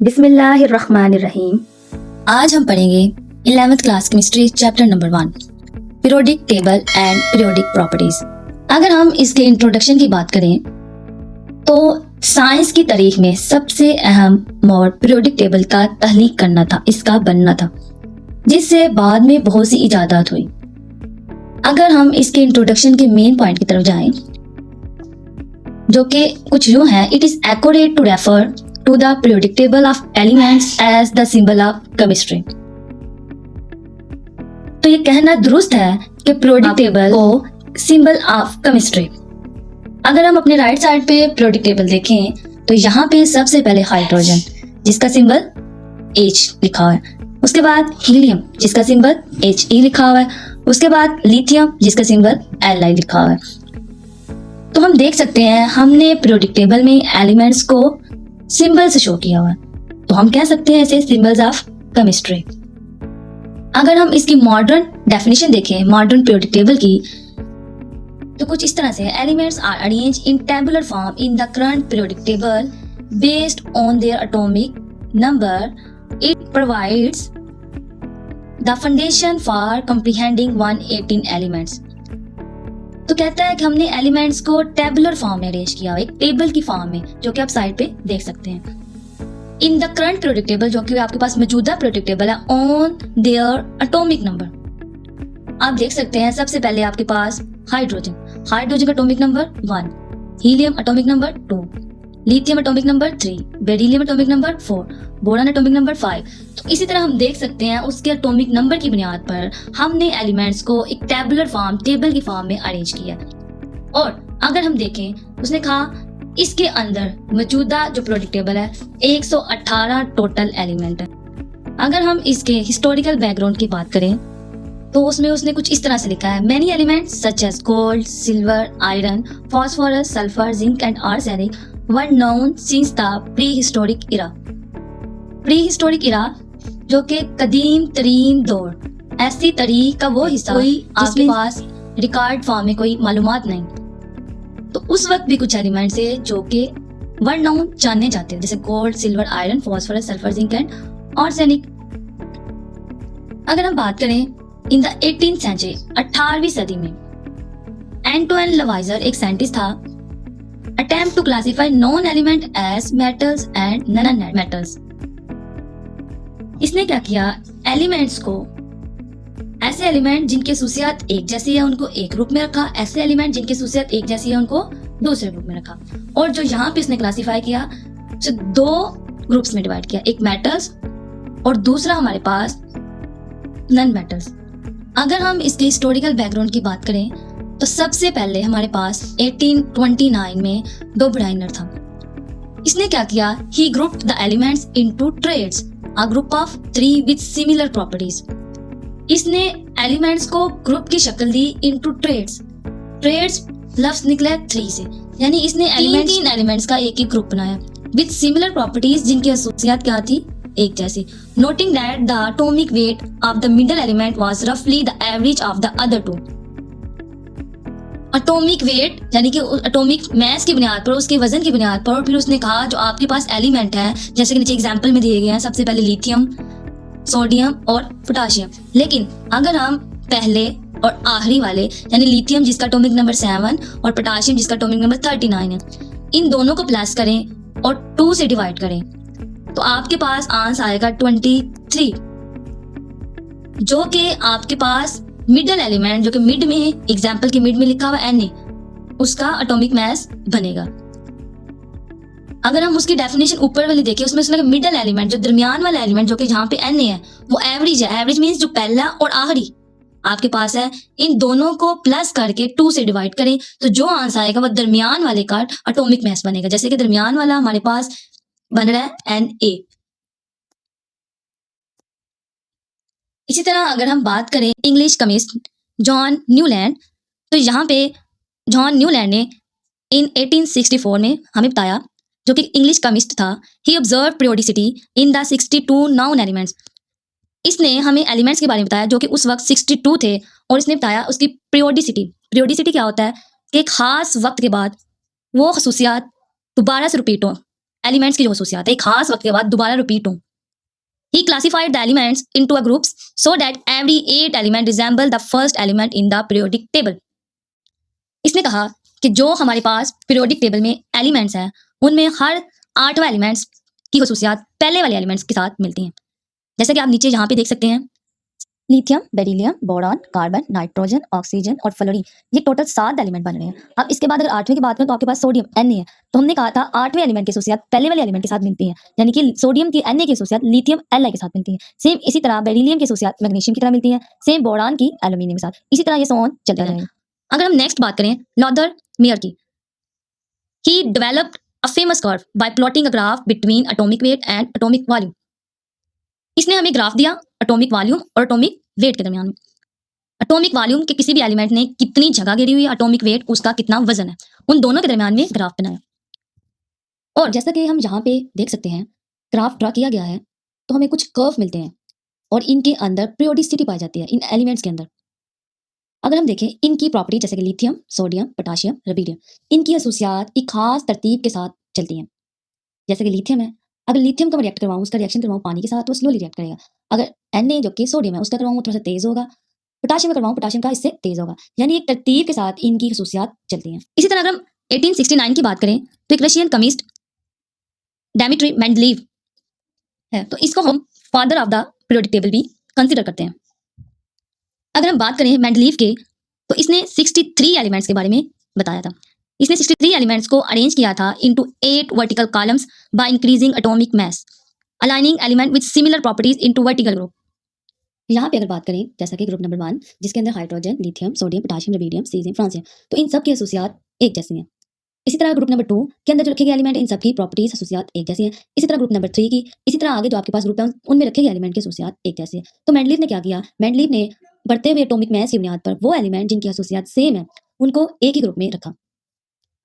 बिस्मिल्लाहिर्रहमानिर्रहीम। आज हम पढ़ेंगे 11th class chemistry chapter number 1 periodic table and periodic properties. अगर हम इसके इंट्रोडक्शन की बात करें तो साइंस की तारीख में सबसे अहम मोड़ पीरियोडिक टेबल का तहलीक करना था, इसका बनना था, जिससे बाद में बहुत सी इजादात हुई। अगर हम इसके इंट्रोडक्शन के मेन पॉइंट की तरफ जाएं, जो कि कुछ यूं है, it is accurate to refer to the periodic table of elements as the symbol of chemistry। तो ये कहना दुरुस्त है कि periodic table को symbol of chemistry। अगर हम अपने राइट साइड पे periodic table देखें तो यहाँ पे सबसे पहले हाइड्रोजन जिसका सिंबल H लिखा हुआ है, उसके बाद हीलियम जिसका सिंबल He लिखा हुआ है, उसके बाद लिथियम जिसका सिंबल Li लिखा हुआ है। तो हम देख सकते हैं हमने periodic table में एलिमेंट्स को सिंबल से शो किया हुआ है, तो हम कह सकते हैं इसे सिंबल्स ऑफ केमिस्ट्री। अगर हम इसकी मॉडर्न डेफिनेशन देखें, मॉडर्न पीरियोडिक टेबल की, तो कुछ इस तरह से elements are arranged in tabular form in the current periodic table based on their atomic number. It provides the foundation for comprehending 118 elements. तो कहता है कि हमने एलिमेंट्स को टेबुलर फॉर्म में अरेंज किया, एक टेबल की फॉर्म में, जो कि आप साइड पे देख सकते हैं। इन द करंट पीरियोडिक टेबल, जो कि आपके पास मौजूदा पीरियोडिक टेबल है, ऑन देयर एटॉमिक नंबर। आप देख सकते हैं सबसे पहले आपके पास हाइड्रोजन, हाइड्रोजन का atomic number 1, helium atomic number 2, lithium atomic number 3, beryllium atomic number 4, boron atomic number 5। तो इसी तरह हम देख सकते हैं उसके एटॉमिक नंबर की बुनियाद पर हमने एलिमेंट्स को एक टेबुलर फॉर्म, टेबल की फॉर्म में अरेंज किया। और अगर हम देखें, उसने कहा इसके अंदर मौजूदा जो पीरियोडिक टेबल है 118 टोटल एलिमेंट है। अगर हम इसके हिस्टोरिकल बैकग्राउंड की बात करें तो उसमें उसने कुछ इस तरह से लिखा है, many elements such as gold, silver, iron, phosphorus, sulphur, zinc and arsenic were known since the prehistoric era. Prehistoric era जो कि कदीम तरीन दौर, ऐसी तारीख का वो हिस्सा कोई आपके पास रिकॉर्ड फॉर्म में कोई मालूमात नहीं, तो उस वक्त भी कुछ एलिमेंट्स है जो कि वर नोन जाने जाते हैं, जैसे gold, silver, iron, phosphorus, sulphur, zinc and arsenic. अगर हम बात करें इन द 18th सेंचुरी, 18वीं सदी में, एंटोइन लवाइजर एक साइंटिस्ट था, attempt to classify known element as metals and non-metals। इसने क्या किया, एलिमेंट्स को, ऐसे एलिमेंट जिनकी खसूसियात एक जैसी है उनको एक ग्रुप में रखा, ऐसे एलिमेंट जिनकी खसूसियात एक जैसी है उनको दूसरे ग्रुप में रखा। और जो यहाँ पे इसने क्लासिफाई किया उसे दो ग्रुप्स में डिवाइड किया, एक मेटल्स और दूसरा हमारे पास नॉन मेटल्स। अगर हम इसके हिस्टोरिकल बैकग्राउंड की बात करें तो सबसे पहले हमारे पास 1829 में डोबराइनर था। इसने क्या किया, he grouped the elements into triads, a group of 3 with similar properties. इसने एलिमेंट्स को ग्रुप की शक्ल दी इनटू ट्रेड्स। ट्रेड्स लफ्ज निकला 3 से, यानी इसने तीन एलिमेंट्स का एक ही ग्रुप बनाया विद सिमिलर प्रॉपर्टीज, जिनकी खसूसियात क्या थी, एक जैसी। Noting that the atomic weight of the middle element was रफली the average of the other two. Atomic weight यानी कि एटॉमिक मास की बुनियाद पर, उसके वजन की बुनियाद पर, और फिर उसने कहा जो आपके पास एलिमेंट है, जैसे कि नीचे एग्जांपल में दिए गए हैं, सबसे पहले लिथियम, सोडियम और पोटाशियम। लेकिन अगर हम पहले और आखिरी वाले यानी लिथियम जिसका एटॉमिक नंबर 7 और पोटाशियम जिसका एटॉमिक नंबर 39 है, इन दोनों को प्लस करें और 2 से डिवाइड करें तो आपके पास आंसर आएगा 23, जो कि आपके पास मिडल एलिमेंट, जो कि मिड में है, एग्जाम्पल के मिड में लिखा हुआ Na, उसका एटॉमिक मास बनेगा। अगर हम उसकी डेफिनेशन ऊपर वाली देखें, उसमें उसने मिडल एलिमेंट, जो दरमियान वाला एलिमेंट जो कि जहाँ पे Na है, वो एवरेज है। एवरेज मींस जो पहला और आखिरी आपके पास है, इन दोनों को प्लस करके 2 से डिवाइड करें तो जो आंसर आएगा वो दरमियान वाले का एटॉमिक मास बनेगा। जैसे कि दरमियान वाला हमारे पास बन रहा है Na। इसी तरह अगर हम बात करें इंग्लिश केमिस्ट जॉन न्यूलैंड, तो यहाँ पे जॉन न्यूलैंड ने इन 1864 में हमें बताया, जो कि इंग्लिश केमिस्ट था, he observed periodicity in the 62 known elements. इसने हमें एलिमेंट्स के बारे में बताया जो कि उस वक्त 62 थे, और इसने बताया उसकी पीरियोडिसिटी। पीरियोडिसिटी क्या होता है कि एक खास वक्त के बाद वो खसूसियात दोबारा से रिपीट हो, एलिमेंट्स की जो खसूसियात है एक खास वक्त के बाद दोबारा रिपीट हों। He classified the elements into a groups so that every 8 element resemble the first element in the periodic table. इसने कहा कि जो हमारे पास पीरियोडिक टेबल में एलिमेंट्स हैं उनमें हर 8वां एलिमेंट्स की खसूसियात पहले वाले एलिमेंट्स के साथ मिलती हैं। जैसा कि आप नीचे यहाँ पे देख सकते हैं, lithium, beryllium, boron, carbon, nitrogen, oxygen और फ्लोरीन, ये टोटल 7 एलिमेंट बन रहे हैं। अब इसके बाद अगर 8वें की बात करें तो आपके पास सोडियम Na है, तो हमने कहा था 8वें एलिमेंट की खसूसियात पहले वाले एलिमेंट के साथ मिलती हैं, यानी कि सोडियम की Na की खसूसियात लिथियम Li के साथ मिलती है। सेम इसी तरह बेरिलियम की खसूसियात मैग्नीशियम की तरह मिलती है, सेम बोरॉन की एल्यूमिनियम के साथ, इसी तरह ये सोन चलता रहेगा। अगर हम नेक्स्ट बात करें लॉदर मेयर की, he developed a famous curve by plotting a graph between atomic weight and atomic volume. इसने हमें ग्राफ दिया एटॉमिक वॉल्यूम और एटॉमिक वेट के दरमियान में। एटॉमिक वॉल्यूम के किसी भी एलिमेंट ने कितनी जगह घेरी हुई है, एटॉमिक वेट उसका कितना वजन है, उन दोनों के दरमियान में ग्राफ बनाया। और जैसा कि हम यहाँ पे देख सकते हैं ग्राफ ड्रा किया गया है, तो हमें कुछ कर्व मिलते हैं और इनके अंदर पीरियोडिसिटी पाई जाती है इन एलिमेंट्स के अंदर। अगर हम देखें इनकी प्रॉपर्टी जैसे कि लिथियम, सोडियम, पोटाशियम, रुबिडियम, इनकी खसूसियात एक खास तरतीब के साथ चलती हैं। जैसे कि लिथियम है, अगर लिथियम का रिएक्ट करवाऊँ, उसका रिएक्शन करवाऊँ पानी के साथ तो स्लोली रिएक्ट करेगा। अगर Na जो कि सोडियम है उसका करवाऊँ थोड़ा सा तेज होगा, पोटाशियम का करवाऊँ पोटाशियम का इससे तेज होगा, यानी एक तरतीब के साथ इनकी खसूसियात चलती हैं। इसी तरह अगर हम 1869 की बात करें तो एक रशियन केमिस्ट डेमिट्री मेंडलीव है, तो इसको हम father of the periodic table भी कंसिडर करते हैं। अगर हम बात करें मेंडलीव के, तो इसने 63 एलिमेंट्स के बारे में बताया था। इसने 63 एलिमेंट्स को अरेंज किया था into 8 vertical columns by increasing atomic mass, aligning element with similar properties into vertical group. यहाँ पे अगर बात करें जैसा कि ग्रुप नंबर 1 जिसके अंदर hydrogen, lithium, sodium, potassium, rubidium, caesium, francium, तो इन सब की खसूसियात एक जैसी हैं। इसी तरह ग्रुप नंबर 2 के अंदर जो रखे गए एलिमेंट इन सब की प्रॉपर्टीज खसूसियात एक जैसी हैं। इसी तरह ग्रुप नंबर 3 की, इसी तरह आगे जो आपके पास ग्रुप है उनमें रखे गए एलिमेंट की खसूसियात एक जैसी है। तो मेंडलीव ने क्या किया, मेंडलीव ने बढ़ते हुए एटॉमिक मास की बुनियाद पर वो एलिमेंट जिनकी खसूसियात सेम है उनको एक ही ग्रुप में रखा।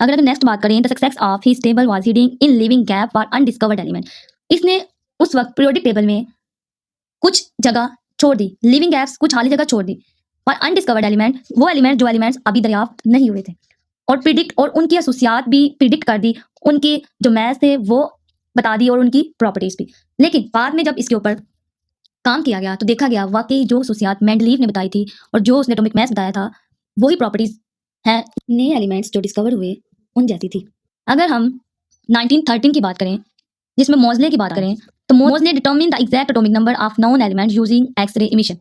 अगर नेक्स्ट बात करें the success of his table was heading in living gap for undiscovered element. इसने उस वक्त पीरियोडिक टेबल में कुछ जगह छोड़ दी, लिविंग गैप्स कुछ खाली जगह छोड़ दी, और अनडिस्कवर्ड एलिमेंट वो एलिमेंट जो एलिमेंट्स अभी दरियाफ्त नहीं हुए थे, और प्रिडिक्ट और उनकी खसूसियात भी प्रिडिक्ट कर दी, उनकी जो मैथ्स थे वो बता दी और उनकी प्रॉपर्टीज भी। लेकिन बाद में जब इसके ऊपर काम किया गया तो देखा गया वाकई जो खसूसियात मेंडलीव ने बताई थी और जो उसने एटॉमिक मास बताया था वही प्रॉपर्टीज हैं नए एलिमेंट्स जो डिस्कवर हुए उन जैसी थी। अगर हम 1913 की बात करें जिसमें मोज़ले की बात करें, तो Moseley determined the exact atomic number of known element using X ray emission.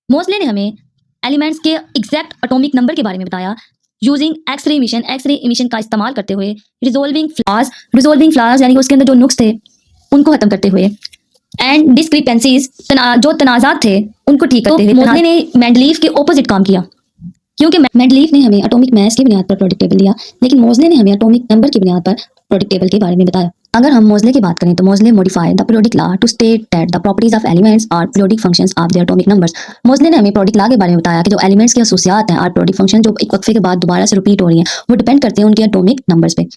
Moseley ने हमें एलिमेंट्स के एग्जैक्ट एटॉमिक नंबर के बारे में बताया using X ray emission, X ray emission का इस्तेमाल करते हुए रिजोल्विंग फ्लॉज यानी कि उसके अंदर जो नुक्स थे उनको खत्म करते हुए, एंड डिस्क्रिपेंसीज जो तनाज़ात थे उनको ठीक करते हुए मोज़ले ने मेंडलीव के ऑपोजिट काम किया, क्योंकि मेंडलीव ने हमें एटॉमिक मास की बुनियाद पर पीरियोडिक टेबल दिया, लेकिन मोज़ले ने हमें एटॉमिक नंबर की बुनियाद पर पीरियोडिक टेबल के बारे में बताया। अगर हम मोज़ले की बात करें तो Moseley modified the periodic law to state that the properties of elements are periodic functions of their atomic numbers. Moseley ने हमें पीरियोडिक लॉ के बारे में बताया कि जो एलिमेंट्स की खसूसियात हैं आर पीरियोडिक फंक्शन जो एक वक्फे के बाद दोबारा से रिपीट हो रही हैं वो डिपेंड करते हैं उनके एटॉमिक नंबर्स पे।